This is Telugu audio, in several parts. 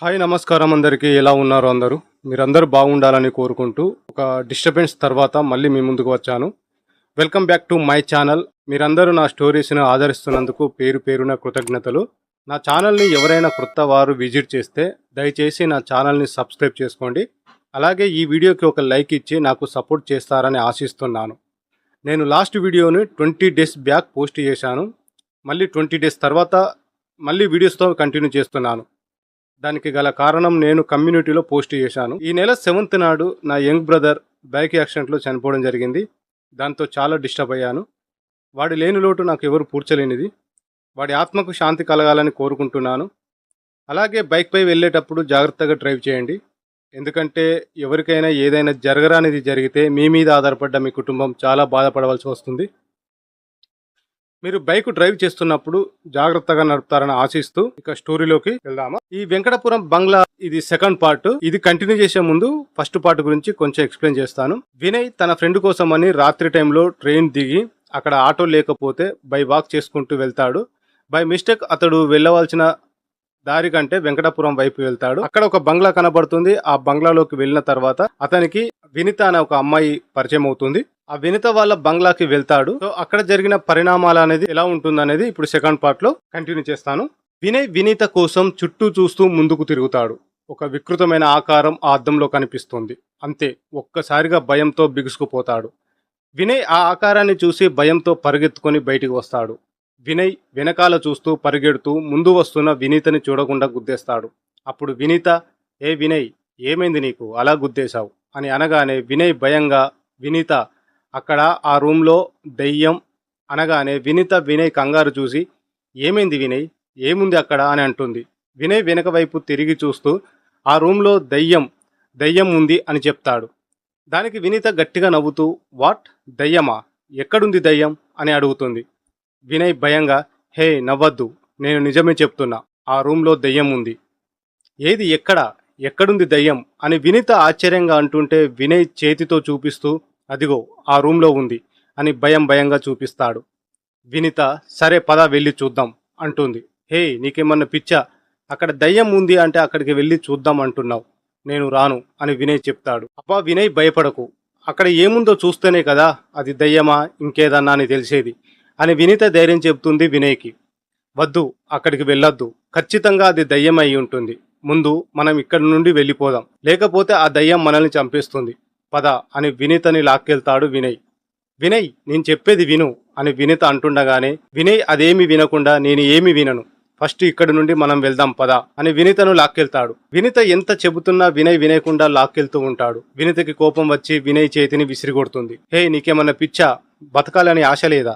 హాయ్ నమస్కారం అందరికీ. ఎలా ఉన్నారు అందరూ? మీరందరూ బాగుండాలని కోరుకుంటూ ఒక డిస్టర్బెన్స్ తర్వాత మళ్ళీ మీ ముందుకు వచ్చాను. Welcome back to my channel. మీరందరూ నా స్టోరీస్ని ఆదరిస్తున్నందుకు పేరు పేరున కృతజ్ఞతలు. నా ఛానల్ని ఎవరైనా కొత్త వారు విజిట్ చేస్తే దయచేసి నా ఛానల్ని సబ్స్క్రైబ్ చేసుకోండి. అలాగే ఈ వీడియోకి ఒక లైక్ ఇచ్చి నాకు సపోర్ట్ చేస్తారని ఆశిస్తున్నాను. నేను లాస్ట్ వీడియోని 20 డేస్ బ్యాక్ పోస్ట్ చేశాను. మళ్ళీ 20 డేస్ తర్వాత మళ్ళీ వీడియోస్తో కంటిన్యూ చేస్తున్నాను. దానికి గల కారణం నేను కమ్యూనిటీలో పోస్ట్ చేశాను. ఈ నెల 7th నాడు నా యంగ్ బ్రదర్ బైక్ యాక్సిడెంట్లో చనిపోవడం జరిగింది. దాంతో చాలా డిస్టర్బ్ అయ్యాను. వాడి లేని లోటు నాకు ఎవరు పూడ్చలేనిది. వాడి ఆత్మకు శాంతి కలగాలని కోరుకుంటున్నాను. అలాగే బైక్పై వెళ్ళేటప్పుడు జాగ్రత్తగా డ్రైవ్ చేయండి. ఎందుకంటే ఎవరికైనా ఏదైనా జరగరానిది జరిగితే మీ మీద ఆధారపడ్డ మీ కుటుంబం చాలా బాధపడవలసి వస్తుంది. మీరు బైక్ డ్రైవ్ చేస్తున్నప్పుడు జాగ్రత్తగా నడుపుతారని ఆశిస్తూ ఇక స్టోరీలోకి వెళ్దామా. ఈ వెంకటపురం బంగ్లా ఇది సెకండ్ పార్ట్. ఇది కంటిన్యూ చేసే ముందు ఫస్ట్ పార్ట్ గురించి కొంచెం ఎక్స్ప్లెయిన్ చేస్తాను. వినయ్ తన ఫ్రెండ్ కోసం అని రాత్రి టైంలో ట్రైన్ దిగి అక్కడ ఆటో లేకపోతే బై వాక్ చేసుకుంటూ వెళ్తాడు. బై మిస్టేక్ అతడు వెళ్ళవలసిన దారి కంటే వెంకటపురం వైపు వెళ్తాడు. అక్కడ ఒక బంగ్లా కనబడుతుంది. ఆ బంగ్లాలోకి వెళ్ళిన తర్వాత అతనికి వినిత అనే ఒక అమ్మాయి పరిచయం అవుతుంది. ఆ వినిత వాళ్ళ బంగ్లాకి వెళ్తాడు. సో అక్కడ జరిగిన పరిణామాలు అనేది ఎలా ఉంటుందనేది ఇప్పుడు సెకండ్ పార్ట్ లో కంటిన్యూ చేస్తాను. వినయ్ వినిత కోసం చుట్టూ చూస్తూ ముందుకు తిరుగుతాడు. ఒక వికృతమైన ఆకారం ఆ అద్దంలో కనిపిస్తుంది. అంతే, ఒక్కసారిగా భయంతో బిగుసుకుపోతాడు. వినయ్ ఆ ఆకారాన్ని చూసి భయంతో పరిగెత్తుకొని బయటికి వస్తాడు. వినయ్ వెనకాల చూస్తూ పరిగెడుతూ ముందు వస్తున్న వినీతని చూడకుండా గుద్దేస్తాడు. అప్పుడు వినీత, ఏ వినయ్, ఏమైంది నీకు, అలా గుద్దేశావు అని అనగానే వినయ్ భయంగా, వినీత అక్కడ ఆ రూమ్లో దెయ్యం అనగానే వినయ్ కంగారు చూసి, ఏమైంది వినయ్, ఏముంది అక్కడ అని అంటుంది. వినయ్ వెనక వైపు తిరిగి చూస్తూ ఆ రూమ్లో దయ్యం ఉంది అని చెప్తాడు. దానికి వినీత గట్టిగా నవ్వుతూ, వాట్, దయ్యమా, ఎక్కడుంది దయ్యం అని అడుగుతుంది. వినయ్ భయంగా, హే నవ్వద్దు, నేను నిజమే చెప్తున్నా, ఆ రూమ్లో దయ్యం ఉంది. ఏది, ఎక్కడుంది దయ్యం అని వినీత ఆశ్చర్యంగా అంటుంటే వినయ్ చేతితో చూపిస్తూ, అదిగో ఆ రూమ్లో ఉంది అని భయంగా చూపిస్తాడు. వినీత, సరే పద వెళ్ళి చూద్దాం అంటుంది. హే నీకేమన్నా పిచ్చా, అక్కడ దయ్యం ఉంది అంటే అక్కడికి వెళ్ళి చూద్దాం అంటున్నావు, నేను రాను అని వినయ్ చెప్తాడు. అబ్బా వినయ్ భయపడకు, అక్కడ ఏముందో చూస్తేనే కదా అది దయ్యమా ఇంకేదన్నా అని తెలిసేది అని వినీత ధైర్యం చెబుతుంది వినయ్కి. వద్దు, అక్కడికి వెళ్ళొద్దు, ఖచ్చితంగా అది దయ్యం అయి ఉంటుంది. ముందు మనం ఇక్కడి నుండి వెళ్ళిపోదాం, లేకపోతే ఆ దయ్యం మనల్ని చంపేస్తుంది, పద అని వినీతని లాక్కెళ్తాడు వినయ్. వినయ్ నేను చెప్పేది విను అని వినీత అంటుండగానే వినయ్ అదేమి వినకుండా, నేను ఏమి వినను, ఫస్ట్ ఇక్కడి నుండి మనం వెళ్దాం పద అని వినీతను లాక్కెళ్తాడు. వినీత ఎంత చెబుతున్నా వినయ్ వినయకుండా లాక్కెళ్తూ ఉంటాడు. వినీతకి కోపం వచ్చి వినయ్ చేతిని విసిరిగొడుతుంది. హే నీకేమన్నా పిచ్చా, బతకాలని ఆశ లేదా,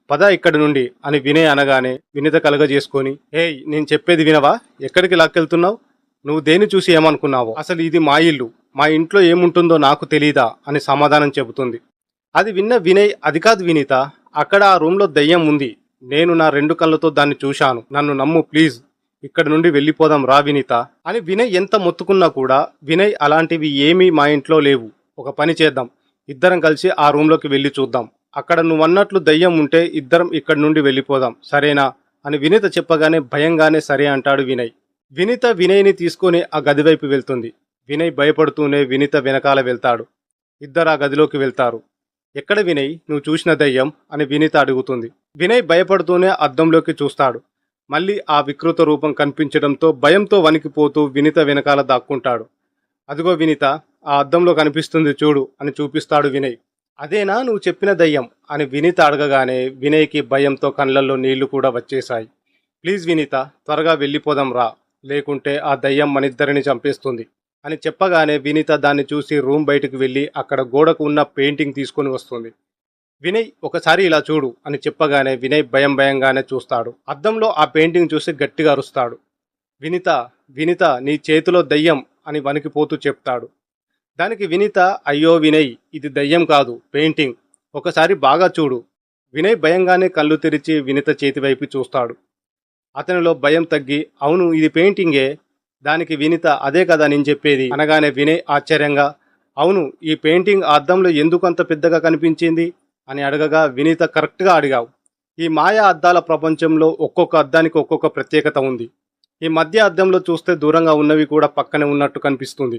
పద ఇక్కడి నుండి అని వినయ్ అనగానే వినీత కలగజేసుకొని, హే నేను చెప్పేది వినవా, ఎక్కడికి లాక్కెళ్తున్నావు, నువ్వు దేన్ని చూసి ఏమనుకున్నావో, అసలు ఇది మా ఇల్లు, మా ఇంట్లో ఏముంటుందో నాకు తెలీదా అని సమాధానం చెబుతుంది. అది విన్న వినయ్, అది కాదు వినీత, అక్కడ ఆ రూమ్లో దయ్యం ఉంది, నేను నా 2 కళ్ళతో దాన్ని చూశాను, నన్ను నమ్ము ప్లీజ్, ఇక్కడి నుండి వెళ్ళిపోదాం రా వినీత అని వినయ్ ఎంత మొత్తుకున్నా కూడా వినయ్, అలాంటివి ఏమీ మా ఇంట్లో లేవు, ఒక పని చేద్దాం, ఇద్దరం కలిసి ఆ రూమ్లోకి వెళ్ళి చూద్దాం, అక్కడ నువ్వన్నట్లు దయ్యం ఉంటే ఇద్దరం ఇక్కడి నుండి వెళ్ళిపోదాం, సరేనా అని వినీత చెప్పగానే భయంగానే సరే అంటాడు వినయ్. వినీత వినయ్ని తీసుకొని ఆ గది వైపు వెళ్తుంది. వినయ్ భయపడుతూనే వినీత వెనకాల వెళ్తాడు. ఇద్దరు ఆ గదిలోకి వెళ్తారు. ఎక్కడ వినయ్, నువ్వు చూసిన దయ్యం అని వినీత అడుగుతుంది. వినయ్ భయపడుతూనే అద్దంలోకి చూస్తాడు. మళ్ళీ ఆ వికృత రూపం కనిపించడంతో భయంతో వణికిపోతూ వినీత వెనకాల దాక్కుంటాడు. అదిగో వినీత, ఆ అద్దంలో కనిపిస్తుంది చూడు అని చూపిస్తాడు వినయ్. అదేనా నువ్వు చెప్పిన దయ్యం అని వినీత అడగగానే వినయ్కి భయంతో కళ్ళల్లో నీళ్లు కూడా వచ్చేశాయి. ప్లీజ్ వినీత, త్వరగా వెళ్ళిపోదాం రా, లేకుంటే ఆ దయ్యం మనిద్దరిని చంపేస్తుంది అని చెప్పగానే వినీత దాన్ని చూసి రూమ్ బయటకు వెళ్ళి అక్కడ గోడకు ఉన్న పెయింటింగ్ తీసుకొని వస్తుంది. వినయ్ ఒకసారి ఇలా చూడు అని చెప్పగానే వినయ్ భయంగానే చూస్తాడు. అద్దంలో ఆ పెయింటింగ్ చూసి గట్టిగా అరుస్తాడు. వినీత నీ చేతిలో దయ్యం అని వణికిపోతూ చెప్తాడు. దానికి వినీత, అయ్యో వినయ్, ఇది దయ్యం కాదు, పెయింటింగ్, ఒకసారి బాగా చూడు. వినయ్ భయంగానే కళ్ళు తెరిచి వినీత చేతి వైపు చూస్తాడు. అతనిలో భయం తగ్గి, అవును ఇది పెయింటింగే. దానికి వినీత, అదే కదా నేను చెప్పేది అనగానే వినయ్ ఆశ్చర్యంగా, అవును ఈ పెయింటింగ్ ఆ అద్దంలో ఎందుకు అంత పెద్దగా కనిపించింది అని అడగగా వినీత, కరెక్ట్గా అడిగావు, ఈ మాయా అద్దాల ప్రపంచంలో ఒక్కొక్క అద్దానికి ఒక్కొక్క ప్రత్యేకత ఉంది. ఈ మధ్య అద్దంలో చూస్తే దూరంగా ఉన్నవి కూడా పక్కనే ఉన్నట్టు కనిపిస్తుంది.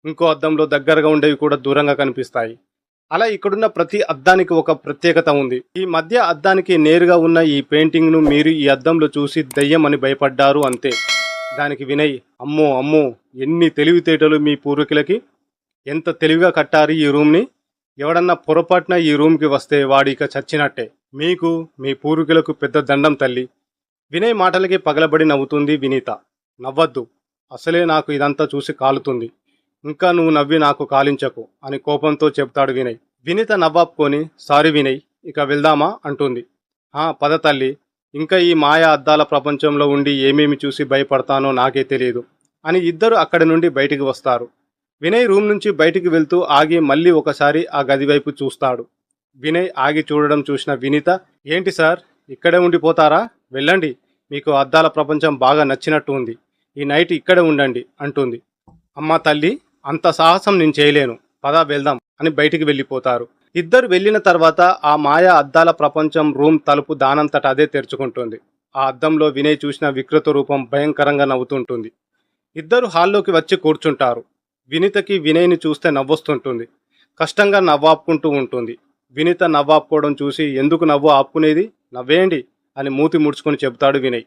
ఇంకో అద్దంలో దగ్గరగా ఉండేవి కూడా దూరంగా కనిపిస్తాయి. అలా ఇక్కడున్న ప్రతి అద్దానికి ఒక ప్రత్యేకత ఉంది. ఈ మధ్య అద్దానికి నేరుగా ఉన్న ఈ పెయింటింగ్ను మీరు ఈ అద్దంలో చూసి దయ్యం అని భయపడ్డారు అంతే. దానికి వినయ్, అమ్మో అమ్మో, ఎన్ని తెలివితేటలు మీ పూర్వీకులకి, ఎంత తెలివిగా కట్టారు ఈ రూమ్ని. ఎవడన్నా పొరపాటున ఈ రూమ్కి వస్తే వాడు ఇక చచ్చినట్టే. మీకు మీ పూర్వీకులకు పెద్ద దండం తల్లి. వినయ్ మాటలకి పగలబడి నవ్వుతుంది వినీత. నవ్వద్దు, అసలే నాకు ఇదంతా చూసి కాలుతుంది. ఇంకా నువ్వు నవ్వి నాకు కాలించకు అని కోపంతో చెప్తాడు వినయ్. వినీత నవ్వాపుకొని, సారీ వినయ్, ఇక వెళ్దామా అంటుంది. పద తల్లి, ఇంకా ఈ మాయా అద్దాల ప్రపంచంలో ఉండి ఏమేమి చూసి భయపడతానో నాకే తెలియదు అని ఇద్దరు అక్కడి నుండి బయటికి వస్తారు. వినయ్ రూమ్ నుంచి బయటికి వెళ్తూ ఆగి మళ్ళీ ఒకసారి ఆ గది వైపు చూస్తాడు. వినయ్ ఆగి చూడడం చూసిన వినీత, ఏంటి సార్ ఇక్కడే ఉండిపోతారా? వెళ్ళండి, మీకు అద్దాల ప్రపంచం బాగా నచ్చినట్టు ఉంది, ఈ నైట్ ఇక్కడే ఉండండి అంటుంది. అమ్మా తల్లి, అంత సాహసం నేను చేయలేను, పదా వెళ్దాం అని బయటికి వెళ్ళిపోతారు. ఇద్దరు వెళ్ళిన తర్వాత ఆ మాయా అద్దాల ప్రపంచం రూమ్ తలుపు దానంతట అదే తెరుచుకుంటుంది. ఆ అద్దంలో వినయ్ చూసిన వికృత రూపం భయంకరంగా నవ్వుతుంటుంది. ఇద్దరు హాల్లోకి వచ్చి కూర్చుంటారు. వినీతకి వినయ్ని చూస్తే నవ్వొస్తుంటుంది. కష్టంగా నవ్వాపుకుంటూ ఉంటుంది. వినీత నవ్వాపుకోవడం చూసి, ఎందుకు నవ్వు ఆపుకునేది, నవ్వేయండి అని మూతి ముడుచుకొని చెబుతాడు వినయ్.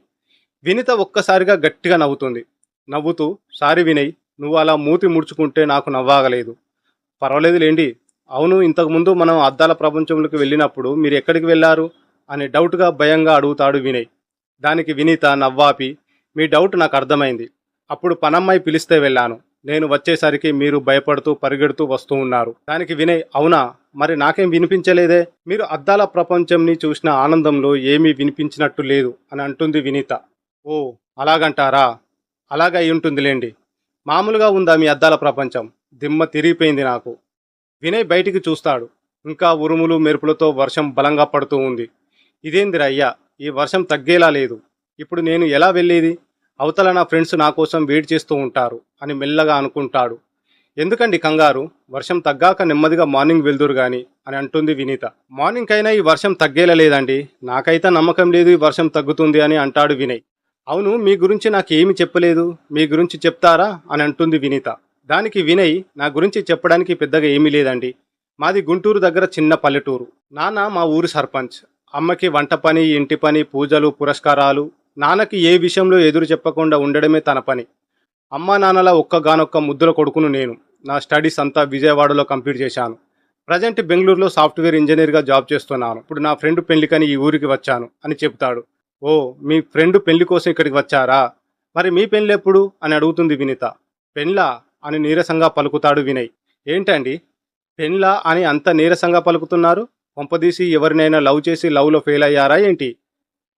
వినీత ఒక్కసారిగా గట్టిగా నవ్వుతుంది. నవ్వుతూ, సారీ వినయ్, నువ్వు అలా మూతి ముడుచుకుంటే నాకు నవ్వాగలేదు. పర్వాలేదులేండి. అవును, ఇంతకుముందు మనం అద్దాల ప్రపంచంలోకి వెళ్ళినప్పుడు మీరు ఎక్కడికి వెళ్ళారు అని డౌట్గా భయంగా అడుగుతాడు వినయ్. దానికి వినీత నవ్వాపి, మీ డౌట్ నాకు అర్థమైంది. అప్పుడు పనమ్మాయి పిలిస్తే వెళ్ళాను. నేను వచ్చేసరికి మీరు భయపడుతూ పరిగెడుతూ వస్తూ ఉన్నారు. దానికి వినయ్, అవునా, మరి నాకేం వినిపించలేదే. మీరు అద్దాల ప్రపంచంని చూసిన ఆనందంలో ఏమీ వినిపించినట్టు లేదు అని అంటుంది వినీత. ఓ అలాగంటారా, అలాగ అయి ఉంటుందిలేండి. మామూలుగా ఉందా మీ అద్దాల ప్రపంచం? దిమ్మ తిరిగిపోయింది నాకు. వినయ్ బయటికి చూస్తాడు. ఇంకా ఉరుములు మెరుపులతో వర్షం బలంగా పడుతూ ఉంది. ఇదేందిరా అయ్యా, ఈ వర్షం తగ్గేలా లేదు. ఇప్పుడు నేను ఎలా వెళ్ళేది? అవతల నా ఫ్రెండ్స్ నా కోసం వెయిట్ చేస్తూ ఉంటారు అని మెల్లగా అనుకుంటాడు. ఎందుకండి కంగారు, వర్షం తగ్గాక నెమ్మదిగా మార్నింగ్ వెళ్దురు గాని అని అంటుంది వినీత. మార్నింగ్ అయినా ఈ వర్షం తగ్గేలా లేదండి, నాకైతే నమ్మకం లేదు ఈ వర్షం తగ్గుతుంది అని అంటాడు వినయ్. అవును, మీ గురించి నాకేమి చెప్పలేదు, మీ గురించి చెప్తారా అని అంటుంది వినీత. దానికి వినయ్, నా గురించి చెప్పడానికి పెద్దగా ఏమీ లేదండి. మాది గుంటూరు దగ్గర చిన్న పల్లెటూరు. నాన్న మా ఊరి సర్పంచ్. అమ్మకి వంట పని, ఇంటి పని, పూజలు, పురస్కారాలు. నాన్నకి ఏ విషయంలో ఎదురు చెప్పకుండా ఉండడమే తన పని. అమ్మా నాన్నల ఒక్కగానొక్క ముద్దుల కొడుకును నేను. నా స్టడీస్ అంతా విజయవాడలో కంప్లీట్ చేశాను. ప్రజెంట్ బెంగళూరులో సాఫ్ట్వేర్ ఇంజనీర్గా జాబ్ చేస్తున్నాను. ఇప్పుడు నా ఫ్రెండ్ పెళ్లికని ఈ ఊరికి వచ్చాను అని చెప్తాడు. ఓ, మీ ఫ్రెండ్ పెళ్లి కోసం ఇక్కడికి వచ్చారా? మరి మీ పెళ్ళి ఎప్పుడు అని అడుగుతుంది వినీత. పెళ్ళా అని నీరసంగా పలుకుతాడు వినయ్. ఏంటండి పెళ్ళా అని అంత నీరసంగా పలుకుతున్నారు? కొంపదీసి ఎవరినైనా లవ్ చేసి లవ్లో ఫెయిల్ అయ్యారా ఏంటి?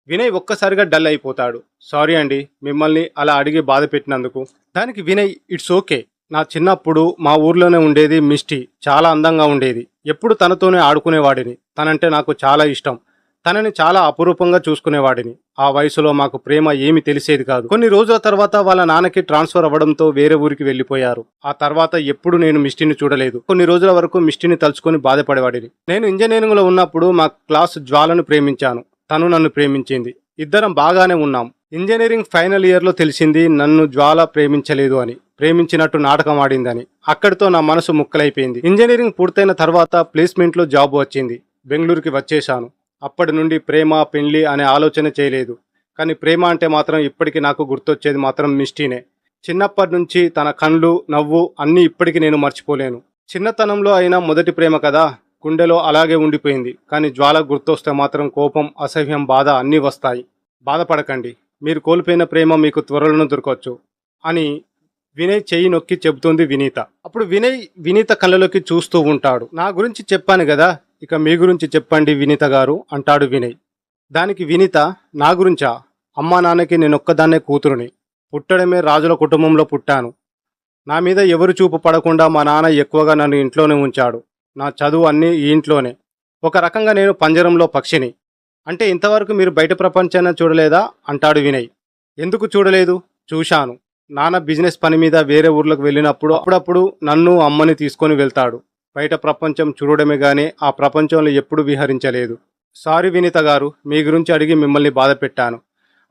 వినయ్ ఒక్కసారిగా డల్ అయిపోతాడు. సారీ అండి, మిమ్మల్ని అలా అడిగి బాధ పెట్టినందుకు. దానికి వినయ్, ఇట్స్ ఓకే. నా చిన్నప్పుడు మా ఊర్లోనే ఉండేది మిస్టీ, చాలా అందంగా ఉండేది. ఎప్పుడు తనతోనే ఆడుకునేవాడిని. తనంటే నాకు చాలా ఇష్టం. తనని చాలా అపురూపంగా చూసుకునేవాడిని. ఆ వయసులో మాకు ప్రేమ ఏమి తెలిసేది కాదు. కొన్ని రోజుల తర్వాత వాళ్ళ నాన్నకి ట్రాన్స్ఫర్ అవ్వడంతో వేరే ఊరికి వెళ్ళిపోయారు. ఆ తర్వాత ఎప్పుడు నేను మిస్టీని చూడలేదు. కొన్ని రోజుల వరకు మిస్టీని తలుచుకొని బాధపడేవాడిని. నేను ఇంజనీరింగ్లో ఉన్నప్పుడు మా క్లాస్ జ్వాలను ప్రేమించాను. తను నన్ను ప్రేమించింది. ఇద్దరం బాగానే ఉన్నాం. ఇంజనీరింగ్ ఫైనల్ ఇయర్లో తెలిసింది నన్ను జ్వాల ప్రేమించలేదు అని, ప్రేమించినట్టు నాటకం ఆడిందని. అక్కడితో నా మనసు ముక్కలైపోయింది. ఇంజనీరింగ్ పూర్తయిన తర్వాత ప్లేస్మెంట్లో జాబ్ వచ్చింది. బెంగళూరుకి వచ్చేశాను. అప్పటి నుండి ప్రేమ పెళ్లి అనే ఆలోచన చేయలేదు. కానీ ప్రేమ అంటే మాత్రం ఇప్పటికీ నాకు గుర్తొచ్చేది మాత్రం మిస్టీనే. చిన్నప్పటి నుంచి తన కళ్ళు, నవ్వు అన్నీ ఇప్పటికీ నేను మర్చిపోలేను. చిన్నతనంలో అయినా మొదటి ప్రేమ కదా, గుండెలో అలాగే ఉండిపోయింది. కానీ జ్వాల గుర్తొస్తే మాత్రం కోపం, అసహ్యం, బాధ అన్నీ వస్తాయి. బాధపడకండి, మీరు కోల్పోయిన ప్రేమ మీకు త్వరలోనే దొరకవచ్చు అని వినయ్ చెయ్యి నొక్కి చెబుతుంది వినీత. అప్పుడు వినయ్ వినీత కళ్ళలోకి చూస్తూ ఉంటాడు. నా గురించి చెప్పాను కదా, ఇక మీ గురించి చెప్పండి వినీత గారు అంటాడు వినయ్. దానికి వినీత, నా గురించా? అమ్మా నాన్నకి నేనొక్కదాన్నే కూతురుని. పుట్టడమే రాజుల కుటుంబంలో పుట్టాను. నా మీద ఎవరు చూపు పడకుండా మా నాన్న ఎక్కువగా నన్ను ఇంట్లోనే ఉంచాడు. నా చదువు అన్నీ ఈ ఇంట్లోనే. ఒక రకంగా నేను పంజరంలో పక్షిని. అంటే ఇంతవరకు మీరు బయట ప్రపంచాన్ని చూడలేదా అంటాడు వినయ్. ఎందుకు చూడలేదు? చూశాను. నాన్న బిజినెస్ పని మీద వేరే ఊర్లకు వెళ్ళినప్పుడు అప్పుడప్పుడు నన్ను అమ్మని తీసుకొని వెళ్తాడు. బయట ప్రపంచం చూడడమే గానీ ఆ ప్రపంచంలో ఎప్పుడూ విహరించలేదు. సారీ వినీత గారు, మీ గురించి అడిగి మిమ్మల్ని బాధ పెట్టాను.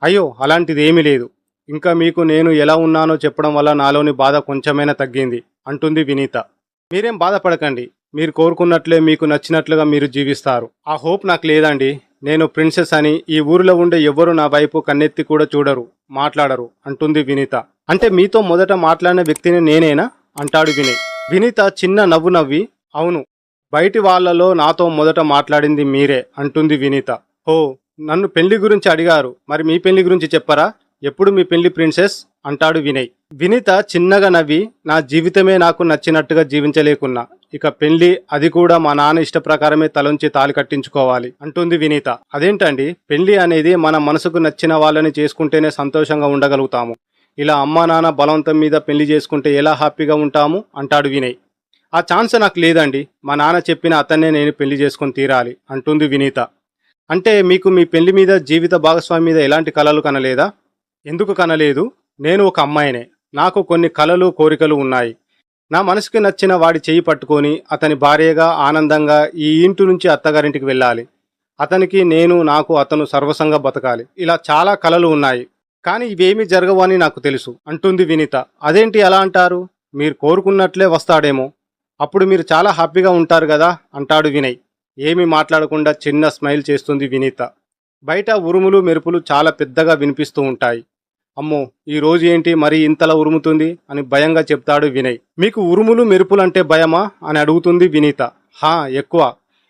అయ్యో, అలాంటిది ఏమీ లేదు. ఇంకా మీకు నేను ఎలా ఉన్నానో చెప్పడం వల్ల నాలోని బాధ కొంచెమైనా తగ్గింది అంటుంది వినీత. మీరేం బాధపడకండి. మీరు కోరుకున్నట్లే మీకు నచ్చినట్లుగా మీరు జీవిస్తారు. ఆ హోప్ నాకు లేదండి. నేను ప్రిన్సెస్ అని ఈ ఊరిలో ఉండే ఎవ్వరూ నా వైపు కన్నెత్తి కూడా చూడరు, మాట్లాడరు అంటుంది వినీత. అంటే మీతో మొదట మాట్లాడిన వ్యక్తిని నేనేనా అంటాడు వినయ్. వినీత చిన్న నవ్వు నవ్వి అవును, బయటి వాళ్ళలో నాతో మొదట మాట్లాడింది మీరే అంటుంది వినీత. ఓ, నన్ను పెళ్లి గురించి అడిగారు, మరి మీ పెళ్లి గురించి చెప్పరా? ఎప్పుడు మీ పెళ్లి ప్రిన్సెస్ అంటాడు వినయ్. వినీత చిన్నగా నవ్వి నా జీవితమే నాకు నచ్చినట్టుగా జీవించలేకున్నా ఇక పెళ్లి అది కూడా మా నాన్న ఇష్ట ప్రకారమే తలంచి తాలి కట్టించుకోవాలి అంటుంది వినీత. అదేంటండి, పెళ్లి అనేది మన మనసుకు నచ్చిన వాళ్ళని చేసుకుంటేనే సంతోషంగా ఉండగలుగుతాము. ఇలా అమ్మా నాన్న బలవంతం మీద పెళ్లి చేసుకుంటే ఎలా హ్యాపీగా ఉంటాము అంటాడు వినయ్. ఆ ఛాన్స్ నాకు లేదండి. మా నాన్న చెప్పిన అతన్నే నేను పెళ్లి చేసుకుని తీరాలి అంటుంది వినీత. అంటే మీకు మీ పెళ్లి మీద, జీవిత భాగస్వామి మీద ఎలాంటి కలలు కనలేదా? ఎందుకు కనలేదు? నేను ఒక అమ్మాయినే. నాకు కొన్ని కలలు, కోరికలు ఉన్నాయి. నా మనసుకి నచ్చిన వాడి చేయి పట్టుకొని అతని భార్యగా ఆనందంగా ఈ ఇంటి నుంచి అత్తగారింటికి వెళ్ళాలి. అతనికి నేను, నాకు అతను సర్వసంగా బతకాలి. ఇలా చాలా కలలు ఉన్నాయి. కానీ ఇవేమీ జరగవు అని నాకు తెలుసు అంటుంది వినీత. అదేంటి అలా అంటారు? మీరు కోరుకున్నట్లే వస్తాడేమో, అప్పుడు మీరు చాలా హ్యాపీగా ఉంటారు కదా అంటాడు వినయ్. ఏమీ మాట్లాడకుండా చిన్న స్మైల్ చేస్తుంది వినీత. బయట ఉరుములు మెరుపులు చాలా పెద్దగా వినిపిస్తూ ఉంటాయి. అమ్మో, ఈ రోజు ఏంటి మరి ఇంతలా ఉరుముతుంది అని భయంగా చెప్తాడు వినయ్. మీకు ఉరుములు మెరుపులు అంటే భయమా అని అడుగుతుంది వినీత. హా, ఎక్కువ.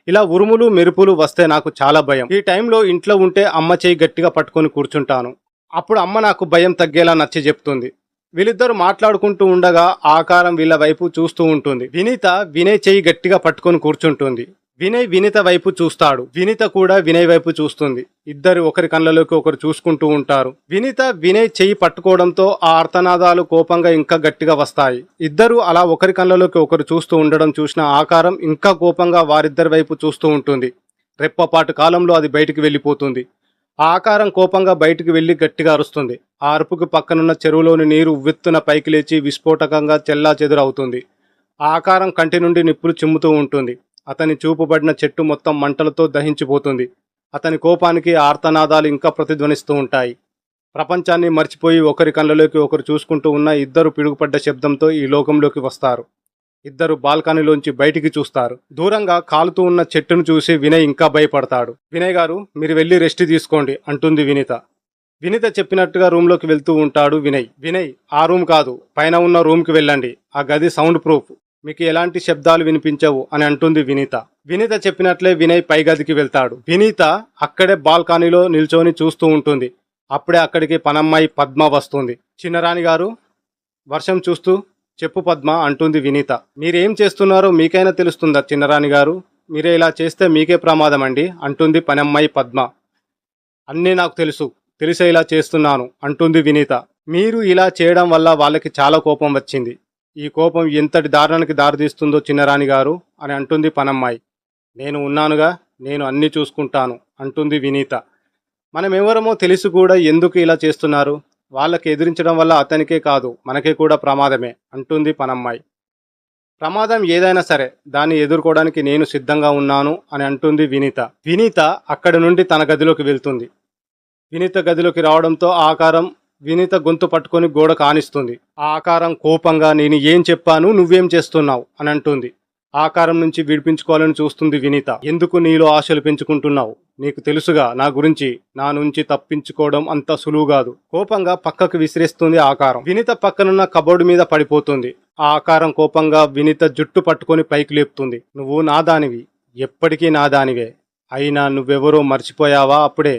ఇలా ఉరుములు మెరుపులు వస్తే నాకు చాలా భయం. ఈ టైంలో ఇంట్లో ఉంటే అమ్మ చేయి గట్టిగా పట్టుకొని కూర్చుంటాను. అప్పుడు అమ్మ నాకు భయం తగ్గేలా నచ్చ చెప్తుంది. వీళ్ళిద్దరూ మాట్లాడుకుంటూ ఉండగా ఆకారం వీళ్ళ వైపు చూస్తూ ఉంటుంది. వినీత వినయ్ చేయి గట్టిగా పట్టుకొని కూర్చుంటుంది. వినయ్ వినీత వైపు చూస్తాడు. వినీత కూడా వినయ్ వైపు చూస్తుంది. ఇద్దరు ఒకరి కళ్ళలోకి ఒకరు చూసుకుంటూ ఉంటారు. వినీత వినయ్ చెయ్యి పట్టుకోవడంతో ఆ అర్తనాదాలు కోపంగా ఇంకా గట్టిగా వస్తాయి. ఇద్దరు అలా ఒకరి కళ్ళలోకి ఒకరు చూస్తూ ఉండడం చూసిన ఆకారం ఇంకా కోపంగా వారిద్దరి వైపు చూస్తూ ఉంటుంది. రెప్పపాటు కాలంలో అది బయటికి వెళ్ళిపోతుంది. ఆ ఆకారం కోపంగా బయటికి వెళ్లి గట్టిగా అరుస్తుంది. ఆ అరుపుకి పక్కనున్న చెరువులోని నీరు ఉవ్వెత్తున పైకి లేచి విస్ఫోటకంగా చెల్లా చెదురవుతుంది. ఆ ఆకారం కంటి నుండి నిప్పులు చిమ్ముతూ ఉంటుంది. అతని చూపుబడిన చెట్టు మొత్తం మంటలతో దహించిపోతుంది. అతని కోపానికి ఆర్తనాదాలు ఇంకా ప్రతిధ్వనిస్తూ ఉంటాయి. ప్రపంచాన్ని మర్చిపోయి ఒకరి కళ్ళలోకి ఒకరు చూసుకుంటూ ఉన్న ఇద్దరు పిడుగుపడ్డ శబ్దంతో ఈ లోకంలోకి వస్తారు. ఇద్దరు బాల్కనీలోంచి బయటికి చూస్తారు. దూరంగా కాలుతూ ఉన్న చెట్టును చూసి వినయ్ ఇంకా భయపడతాడు. వినయ్ గారు, మీరు వెళ్ళి రెస్ట్ తీసుకోండి అంటుంది వినీత. వినీత చెప్పినట్టుగా రూమ్లోకి వెళ్తూ ఉంటాడు వినయ్. వినయ్, ఆ రూమ్ కాదు, పైన ఉన్న రూమ్కి వెళ్ళండి. ఆ గది సౌండ్ ప్రూఫ్, మీకు ఎలాంటి శబ్దాలు వినిపించవు అని అంటుంది వినీత. వినీత చెప్పినట్లే వినయ్ పై గదికి వెళ్తాడు. వినీత అక్కడే బాల్కనీలో నిల్చొని చూస్తూ ఉంటుంది. అప్పుడే అక్కడికి పనమ్మాయి పద్మ వస్తుంది. చిన్నరాణి గారు, వర్షం చూస్తూ చెప్పు పద్మ అంటుంది వినీత. మీరేం చేస్తున్నారో మీకైనా తెలుస్తుందా చిన్నరాణి గారు? మీరే ఇలా చేస్తే మీకే ప్రమాదం అండి అంటుంది పనమ్మాయి పద్మ. అన్నీ నాకు తెలుసు, తెలిసే ఇలా చేస్తున్నాను అంటుంది వినీత. మీరు ఇలా చేయడం వల్ల వాళ్ళకి చాలా కోపం వచ్చింది. ఈ కోపం ఎంతటి దారుణానికి దారితీస్తుందో చిన్నరాణి గారు అని అంటుంది పనమ్మాయి. నేను ఉన్నానుగా, నేను అన్నీ చూసుకుంటాను అంటుంది వినీత. మనమెవరమో తెలిసి కూడా ఎందుకు ఇలా చేస్తున్నారు? వాళ్ళకి ఎదిరించడం వల్ల అతనికే కాదు మనకే కూడా ప్రమాదమే అంటుంది పనమ్మాయి. ప్రమాదం ఏదైనా సరే దాన్ని ఎదుర్కోవడానికి నేను సిద్ధంగా ఉన్నాను అని అంటుంది వినీత. వినీత అక్కడి నుండి తన గదిలోకి వెళ్తుంది. వినీత గదిలోకి రావడంతో ఆకారం వినీత గొంతు పట్టుకొని గోడ కానిస్తుంది. ఆ ఆకారం కోపంగా నేను ఏం చెప్పాను, నువ్వేం చేస్తున్నావు అని అంటుంది. ఆకారం నుంచి విడిపించుకోవాలని చూస్తుంది వినీత. ఎందుకు నీలో ఆశలు పెంచుకుంటున్నావు? నీకు తెలుసుగా నా గురించి. నా నుంచి తప్పించుకోవడం అంత సులువు కాదు. కోపంగా పక్కకు విసిరేస్తుంది ఆకారం. వినీత పక్కనున్న కబోర్డు మీద పడిపోతుంది. ఆ ఆకారం కోపంగా వినీత జుట్టు పట్టుకొని పైకి లేపుతుంది. నువ్వు నాదానివి, ఎప్పటికీ నాదానివే. అయినా నువ్వెవరో మర్చిపోయావా? అప్పుడే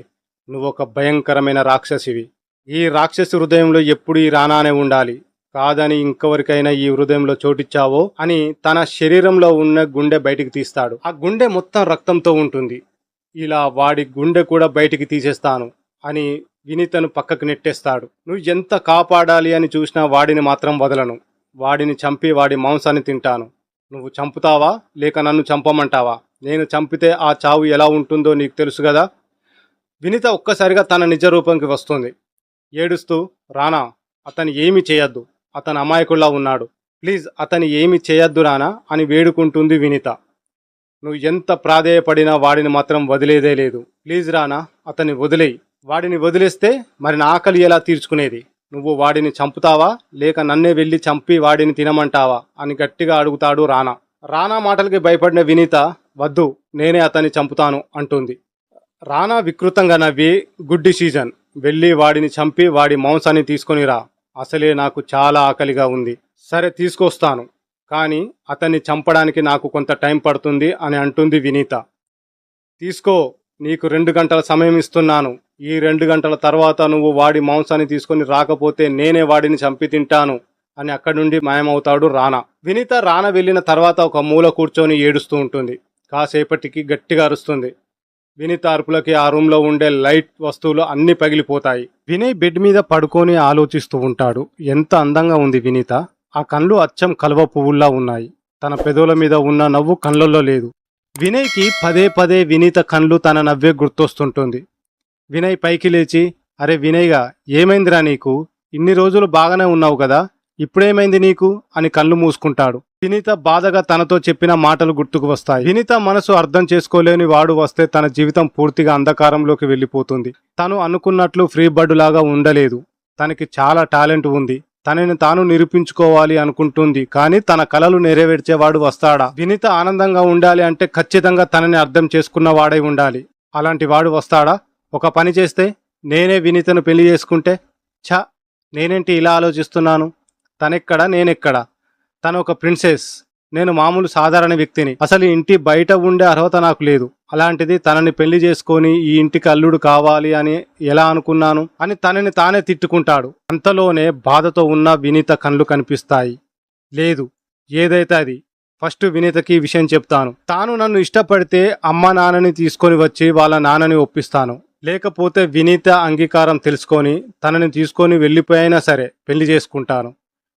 నువ్వొక భయంకరమైన రాక్షసివి. ఈ రాక్షసి హృదయంలో ఎప్పుడు ఈ రానానే ఉండాలి. కాదని ఇంకెవరికైనా ఈ హృదయంలో చోటిచ్చావో అని తన శరీరంలో ఉన్న గుండె బయటికి తీస్తాడు. ఆ గుండె మొత్తం రక్తంతో ఉంటుంది. ఇలా వాడి గుండె కూడా బయటికి తీసేస్తాను అని వినీతను పక్కకు నెట్టేస్తాడు. నువ్వు ఎంత కాపాడాలి అని చూసినా వాడిని మాత్రం వదలను. వాడిని చంపి వాడి మాంసాన్ని తింటాను. నువ్వు చంపుతావా లేక నన్ను చంపమంటావా? నేను చంపితే ఆ చావు ఎలా ఉంటుందో నీకు తెలుసు కదా. వినీత ఒక్కసారిగా తన నిజ రూపంకి వస్తుంది. ఏడుస్తూ, రానా, అతను ఏమి చేయొద్దు, అతను అమాయకుల్లా ఉన్నాడు, ప్లీజ్ అతని ఏమి చేయొద్దు రానా అని వేడుకుంటుంది వినీత. నువ్వు ఎంత ప్రాధేయపడినా వాడిని మాత్రం వదిలేదే లేదు. ప్లీజ్ రానా, అతన్ని వదిలేయి. వాడిని వదిలేస్తే మరి నా ఆకలి ఎలా తీర్చుకునేది? నువ్వు వాడిని చంపుతావా లేక నన్నే వెళ్ళి చంపి వాడిని తినమంటావా అని గట్టిగా అడుగుతాడు రానా. రానా మాటలకి భయపడిన వినీత వద్దు, నేనే అతన్ని చంపుతాను అంటుంది. రానా వికృతంగా నవ్వి గుడ్ డిసిజన్, వెళ్ళి వాడిని చంపి వాడి మాంసాన్ని తీసుకొని రా, అసలే నాకు చాలా ఆకలిగా ఉంది. సరే తీసుకొస్తాను, కానీ అతన్ని చంపడానికి నాకు కొంత టైం పడుతుంది అని అంటుంది వినీత. తీసుకో, నీకు 2 గంటల సమయం ఇస్తున్నాను. ఈ 2 గంటల తర్వాత నువ్వు వాడి మాంసాన్ని తీసుకొని రాకపోతే నేనే వాడిని చంపి తింటాను అని అక్కడి నుండి మాయమవుతాడు రానా. వినీత రానా వెళ్ళిన తర్వాత ఒక మూల కూర్చొని ఏడుస్తూ ఉంటుంది. కాసేపటికి గట్టిగా అరుస్తుంది. వినీత అరుపులకి ఆ రూమ్లో ఉండే లైట్ వస్తువులు అన్నీ పగిలిపోతాయి. వినయ్ బెడ్ మీద పడుకొని ఆలోచిస్తూ ఉంటాడు. ఎంత అందంగా ఉంది వినీత. ఆ కళ్ళు అచ్చం కలువ పువ్వుల్లా ఉన్నాయి. తన పెదవుల మీద ఉన్న నవ్వు కళ్ళల్లో లేదు. వినయ్కి పదే పదే వినీత కళ్ళు తన నవ్వే గుర్తొస్తుంటుంది. వినయ్ పైకి లేచి, అరే వినయ్గా, ఏమైందిరా నీకు? ఇన్ని రోజులు బాగానే ఉన్నావు కదా, ఇప్పుడేమైంది నీకు అని కళ్ళు మూసుకుంటాడు. వినీత బాధగా తనతో చెప్పిన మాటలు గుర్తుకు వస్తాయి. వినీత మనసు అర్థం చేసుకోలేని వాడు వస్తే తన జీవితం పూర్తిగా అంధకారంలోకి వెళ్ళిపోతుంది. తను అనుకున్నట్లు ఫ్రీ బర్డ్ లాగా ఉండలేదు. తనకి చాలా టాలెంట్ ఉంది. తనని తాను నిరూపించుకోవాలి అనుకుంటుంది. కానీ తన కలలు నెరవేర్చేవాడు వస్తాడా? వినీత ఆనందంగా ఉండాలి అంటే ఖచ్చితంగా తనని అర్థం చేసుకున్న వాడై ఉండాలి. అలాంటి వాడు వస్తాడా? ఒక పని చేస్తే, నేనే వినీతను పెళ్లి చేసుకుంటే, నేనేంటి ఇలా ఆలోచిస్తున్నాను? తనెక్కడా నేనెక్కడా? తను ఒక ప్రిన్సెస్, నేను మామూలు సాధారణ వ్యక్తిని. అసలు ఇంటి బయట ఉండే అర్హత నాకు లేదు. అలాంటిది తనని పెళ్లి చేసుకొని ఈ ఇంటికి అల్లుడు కావాలి అని ఎలా అనుకున్నాను అని తనని తానే తిట్టుకుంటాడు. అంతలోనే బాధతో ఉన్న వినీత కళ్ళు కనిపిస్తాయి. లేదు, ఏదైతే అది. ఫస్ట్ వినీతకి విషయం చెప్తాను. తాను నన్ను ఇష్టపడితే అమ్మ నాన్నని తీసుకొని వచ్చి వాళ్ళ నాన్నని ఒప్పిస్తాను. లేకపోతే వినీత అంగీకారం తెలుసుకొని తనని తీసుకొని వెళ్ళిపోయినా సరే పెళ్లి చేసుకుంటాను.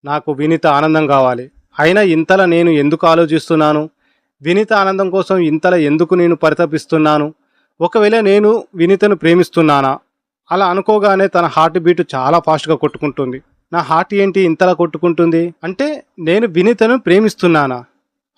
నాకు వినీత ఆనందం కావాలి. అయినా ఇంతలా నేను ఎందుకు ఆలోచిస్తున్నాను? వినీత ఆనందం కోసం ఇంతలా ఎందుకు నేను పరితపిస్తున్నాను? ఒకవేళ నేను వినీతను ప్రేమిస్తున్నానా? అలా అనుకోగానే తన హార్ట్ బీట్ చాలా ఫాస్ట్గా కొట్టుకుంటుంది. నా హార్ట్ ఏంటి ఇంతలా కొట్టుకుంటుంది? అంటే నేను వినీతను ప్రేమిస్తున్నానా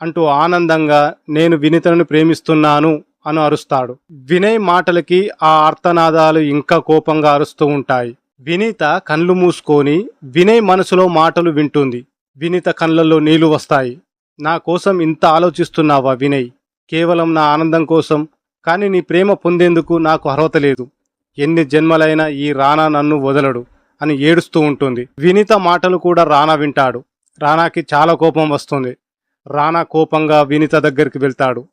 అంటూ ఆనందంగా నేను వినీతను ప్రేమిస్తున్నాను అని అరుస్తాడు. వినయ్ మాటలకి ఆ ఆర్తనాదాలు ఇంకా కోపంగా అరుస్తూ ఉంటాయి. వినీత కళ్ళు మూసుకొని వినయ్ మనసులో మాటలు వింటుంది. వినీత కళ్ళల్లో నీళ్లు వస్తాయి. నా కోసం ఇంత ఆలోచిస్తున్నావా వినయ్? కేవలం నా ఆనందం కోసం. కానీ నీ ప్రేమ పొందేందుకు నాకు అర్హత లేదు. ఎన్ని జన్మలైనా ఈ రానా నన్ను వదలడు అని ఏడుస్తూ ఉంటుంది. వినీత మాటలు కూడా రానా వింటాడు. రానాకి చాలా కోపం వస్తుంది. రానా కోపంగా వినీత దగ్గరికి వెళ్తాడు.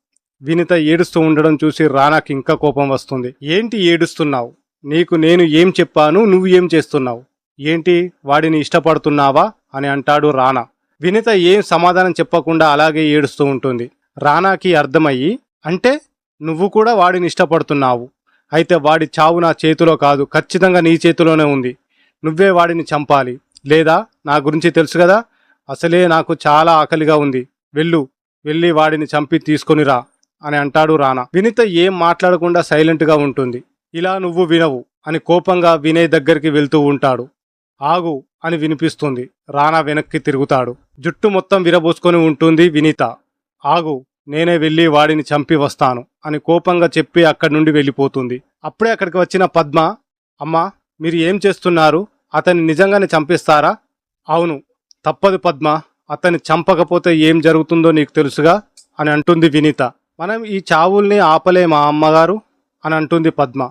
వినీత ఏడుస్తూ ఉండడం చూసి రానాకి ఇంకా కోపం వస్తుంది. ఏంటి ఏడుస్తున్నావు? నీకు నేను ఏం చెప్పాను, నువ్వు ఏం చేస్తున్నావు? ఏంటి, వాడిని ఇష్టపడుతున్నావా అని అంటాడు రానా. వినీత ఏం సమాధానం చెప్పకుండా అలాగే ఏడుస్తూ ఉంటుంది. రానాకి అర్థమయ్యి, అంటే నువ్వు కూడా వాడిని ఇష్టపడుతున్నావు? అయితే వాడి చావు నా చేతిలో కాదు, ఖచ్చితంగా నీ చేతిలోనే ఉంది. నువ్వే వాడిని చంపాలి. లేదా నా గురించి తెలుసు కదా, అసలే నాకు చాలా ఆకలిగా ఉంది. వెళ్ళి వాడిని చంపి తీసుకొని రా అని అంటాడు రానా. వినీత ఏం మాట్లాడకుండా సైలెంట్గా ఉంటుంది. ఇలా నువ్వు వినవు అని కోపంగా వినయ్ దగ్గరికి వెళ్తూ ఉంటాడు. ఆగు అని వినిపిస్తుంది. రానా వెనక్కి తిరుగుతాడు. జుట్టు మొత్తం విరబోసుకొని ఉంటుంది వినీత. ఆగు, నేనే వెళ్ళి వాడిని చంపి వస్తాను అని కోపంగా చెప్పి అక్కడి నుండి వెళ్ళిపోతుంది. అప్పుడే అక్కడికి వచ్చిన పద్మ, అమ్మా మీరు ఏం చేస్తున్నారు? అతన్ని నిజంగానే చంపిస్తారా? అవును, తప్పదు పద్మ, అతన్ని చంపకపోతే ఏం జరుగుతుందో నీకు తెలుసుగా అని అంటుంది వినీత. మనం ఈ చావుల్ని ఆపలేమా అమ్మగారు అని అంటుంది పద్మ.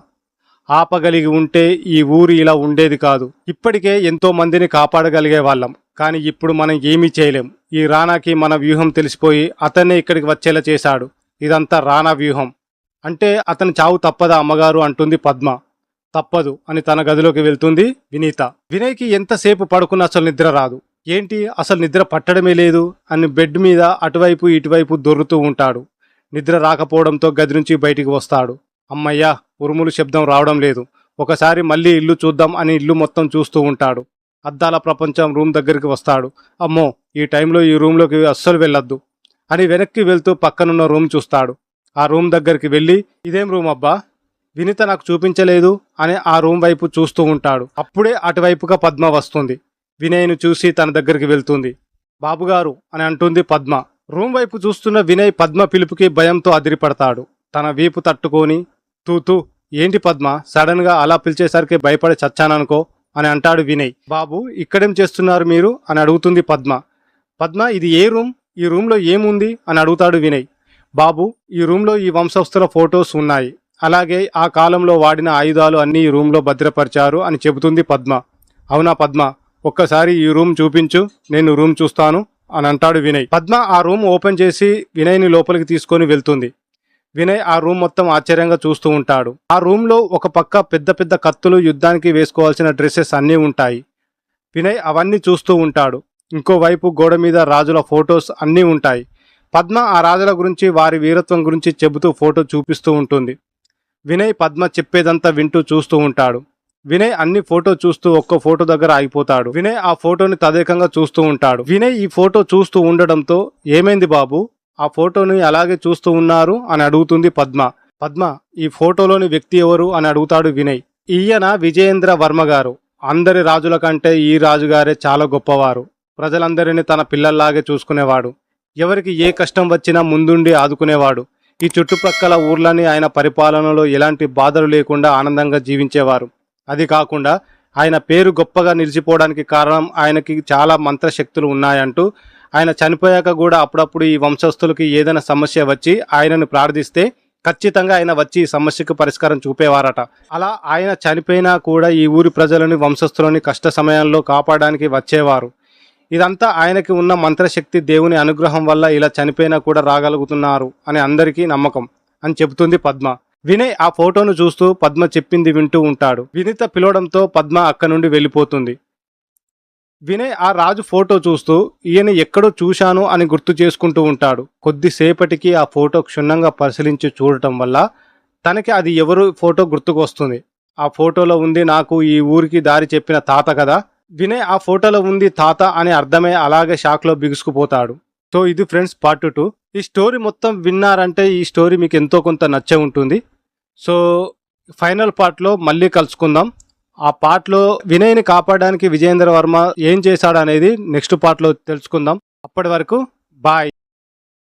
ఆపగలిగి ఉంటే ఈ ఊరు ఇలా ఉండేది కాదు. ఇప్పటికే ఎంతో మందిని కాపాడగలిగే వాళ్ళం. కానీ ఇప్పుడు మనం ఏమీ చేయలేం. ఈ రానాకి మన వ్యూహం తెలిసిపోయి అతన్నే ఇక్కడికి వచ్చేలా చేశాడు. ఇదంతా రానా వ్యూహం. అంటే అతని చావు తప్పదా అమ్మగారు అంటుంది పద్మ. తప్పదు అని తన గదిలోకి వెళ్తుంది వినీత. వినయ్కి ఎంతసేపు పడుకున్నా అసలు నిద్ర రాదు. ఏంటి, అసలు నిద్ర పట్టడమే లేదు అని బెడ్ మీద అటువైపు ఇటువైపు దొర్లుతూ ఉంటాడు. నిద్ర రాకపోవడంతో గది నుంచి బయటికి వస్తాడు. అమ్మయ్యా, ఉరుములు శబ్దం రావడం లేదు. ఒకసారి మళ్ళీ ఇల్లు చూద్దాం అని ఇల్లు మొత్తం చూస్తూ ఉంటాడు. అద్దాల ప్రపంచం రూమ్ దగ్గరికి వస్తాడు. అమ్మో, ఈ టైంలో ఈ రూమ్లోకి అస్సలు వెళ్ళొద్దు అని వెనక్కి వెళ్తూ పక్కనున్న రూమ్ చూస్తాడు. ఆ రూమ్ దగ్గరికి వెళ్ళి, ఇదేం రూమ్ అబ్బా, వినీత నాకు చూపించలేదు అని ఆ రూమ్ వైపు చూస్తూ ఉంటాడు. అప్పుడే అటువైపుగా పద్మ వస్తుంది. వినయ్ను చూసి తన దగ్గరికి వెళ్తుంది. బాబుగారు అని అంటుంది పద్మ. రూమ్ వైపు చూస్తున్న వినయ్ పద్మ పిలుపుకి భయంతో అదిరిపడతాడు. తన వీపు తట్టుకొని, తూతూ ఏంటి పద్మ, సడన్ గా అలా పిలిచేసరికి భయపడి చచ్చాననుకో అని అంటాడు వినయ్. బాబు ఇక్కడేం చేస్తున్నారు మీరు అని అడుగుతుంది పద్మ. పద్మ ఇది ఏ రూమ్, ఈ రూమ్లో ఏముంది అని అడుగుతాడు వినయ్. బాబు ఈ రూమ్లో ఈ వంశస్థుల ఫొటోస్ ఉన్నాయి, అలాగే ఆ కాలంలో వాడిన ఆయుధాలు అన్నీ ఈ రూమ్లో భద్రపరిచారు అని చెబుతుంది పద్మ. అవునా పద్మ, ఒక్కసారి ఈ రూమ్ చూపించు, నేను రూమ్ చూస్తాను అని అంటాడు వినయ్. పద్మ ఆ రూమ్ ఓపెన్ చేసి వినయ్ని లోపలికి తీసుకొని వెళ్తుంది. వినయ్ ఆ రూమ్ మొత్తం ఆశ్చర్యంగా చూస్తూ ఉంటాడు. ఆ రూమ్లో ఒక పక్క పెద్ద పెద్ద కత్తులు, యుద్ధానికి వేసుకోవాల్సిన డ్రెస్సెస్ అన్నీ ఉంటాయి. వినయ్ అవన్నీ చూస్తూ ఉంటాడు. ఇంకోవైపు గోడ మీద రాజుల ఫొటోస్ అన్నీ ఉంటాయి. పద్మ ఆ రాజుల గురించి, వారి వీరత్వం గురించి చెబుతూ ఫోటో చూపిస్తూ ఉంటుంది. వినయ్ పద్మ చెప్పేదంతా వింటూ చూస్తూ ఉంటాడు. వినయ్ అన్ని ఫోటో చూస్తూ ఒక్క ఫోటో దగ్గర ఆగిపోతాడు. వినయ్ ఆ ఫోటోని తదేకంగా చూస్తూ ఉంటాడు. వినయ్ ఈ ఫోటో చూస్తూ ఉండడంతో ఏమైంది బాబు, ఆ ఫోటోని అలాగే చూస్తూ ఉన్నారు అని అడుగుతుంది పద్మ. పద్మ ఈ ఫోటోలోని వ్యక్తి ఎవరు అని అడుగుతాడు వినయ్. ఈయన విజయేంద్ర వర్మ గారు. అందరి రాజుల కంటే ఈ రాజుగారే చాలా గొప్పవారు. ప్రజలందరినీ తన పిల్లల్లాగే చూసుకునేవాడు. ఎవరికి ఏ కష్టం వచ్చినా ముందుండి ఆదుకునేవాడు. ఈ చుట్టుప్రక్కల ఊర్లని ఆయన పరిపాలనలో ఎలాంటి బాధలు లేకుండా ఆనందంగా జీవించేవారు. అది కాకుండా ఆయన పేరు గొప్పగా నిలిచిపోవడానికి కారణం ఆయనకి చాలా మంత్రశక్తులు ఉన్నాయంటూ, ఆయన చనిపోయాక కూడా అప్పుడప్పుడు ఈ వంశస్థులకి ఏదైనా సమస్య వచ్చి ఆయనను ప్రార్థిస్తే ఖచ్చితంగా ఆయన వచ్చి ఈ సమస్యకు పరిష్కారం చూపేవారట. అలా ఆయన చనిపోయినా కూడా ఈ ఊరి ప్రజలని, వంశస్థులని కష్ట సమయంలో కాపాడడానికి వచ్చేవారు. ఇదంతా ఆయనకి ఉన్న మంత్రశక్తి, దేవుని అనుగ్రహం వల్ల ఇలా చనిపోయినా కూడా రాగలుగుతున్నారు అని అందరికీ నమ్మకం అని చెబుతుంది పద్మ. వినయ్ ఆ ఫోటోను చూస్తూ పద్మ చెప్పింది వింటూ ఉంటాడు. వినిత పిలవడంతో పద్మ అక్క నుండి వెళ్ళిపోతుంది. వినయ్ ఆ రాజు ఫోటో చూస్తూ ఈయన ఎక్కడో చూశాను అని గుర్తు చేసుకుంటూ ఉంటాడు. కొద్దిసేపటికి ఆ ఫోటో క్షుణ్ణంగా పరిశీలించి చూడటం వల్ల తనకి అది ఎవరు ఫోటో గుర్తుకు వస్తుంది. ఆ ఫోటోలో ఉంది నాకు ఈ ఊరికి దారి చెప్పిన తాత కదా. వినయ్ ఆ ఫోటోలో ఉంది తాత అని అర్థమై అలాగే షాక్లో బిగుసుకుపోతాడు. సో ఇది ఫ్రెండ్స్ పార్ట్ 2. ఈ స్టోరీ మొత్తం విన్నారంటే ఈ స్టోరీ మీకు ఎంతో కొంత నచ్చే ఉంటుంది. సో ఫైనల్ పార్ట్లో మళ్ళీ కలుసుకుందాం. ఆ పార్ట్లో వినయ్ని కాపాడడానికి విజయేంద్ర వర్మ ఏం చేశాడు అనేది నెక్స్ట్ పార్ట్లో తెలుసుకుందాం. అప్పటి వరకు బాయ్.